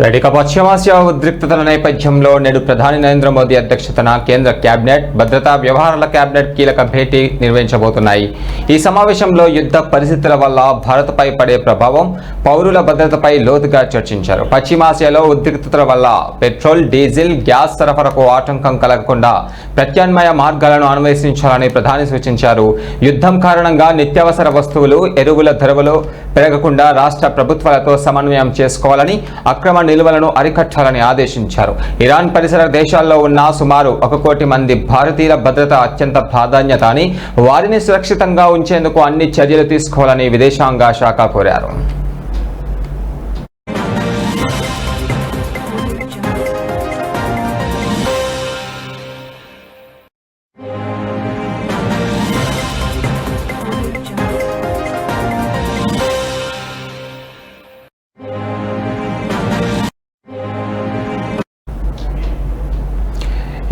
ఇక పశ్చిమాసియా ఉద్రిక్తతల నేపథ్యంలో నేడు ప్రధాని నరేంద్ర మోదీ అధ్యక్షతన కేంద్ర కేబినెట్ భద్రతా వ్యవహారాల కేబినెట్ కీలక భేటీ నిర్వహించబోతున్నాయి. ఈ సమావేశంలో యుద్ధ పరిస్థితుల వల్ల భారత్పై పడే ప్రభావం, పౌరుల భద్రతపై లోతుగా చర్చించారు. పశ్చిమాసియాలో ఉద్రిక్తతల వల్ల పెట్రోల్, డీజిల్, గ్యాస్ సరఫరాకు ఆటంకం కలగకుండా ప్రత్యామ్నాయ మార్గాలను అన్వేషించాలని ప్రధాని సూచించారు. యుద్ధం కారణంగా నిత్యావసర వస్తువులు, ఎరువుల ధరలు పెరగకుండా రాష్ట్ర ప్రభుత్వాలతో సమన్వయం చేసుకోవాలని, అక్రమ నిల్వలను అరికట్టాలని ఆదేశించారు. ఇరాన్ పరిసర దేశాల్లో ఉన్న సుమారు 1 కోటి మంది భారతీయుల భద్రత అత్యంత ప్రాధాన్యత అని, వారిని సురక్షితంగా ఉంచేందుకు అన్ని చర్యలు తీసుకోవాలని విదేశాంగ శాఖ కోరారు.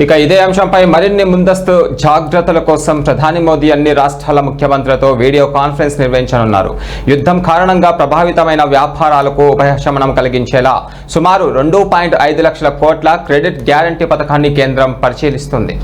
ఇక ఇదే అంశంపై మరిన్ని ముందస్తు జాగ్రత్తల కోసం ప్రధాని మోదీ అన్ని రాష్ట్రాల ముఖ్యమంత్రులతో వీడియో కాన్ఫరెన్స్ నిర్వహించనున్నారు. యుద్ధం కారణంగా ప్రభావితమైన వ్యాపారాలకు ఉపశమనం కలిగించేలా సుమారు 2.5 లక్షల కోట్ల క్రెడిట్ గ్యారంటీ పథకాన్ని కేంద్రం పరిశీలిస్తుంది.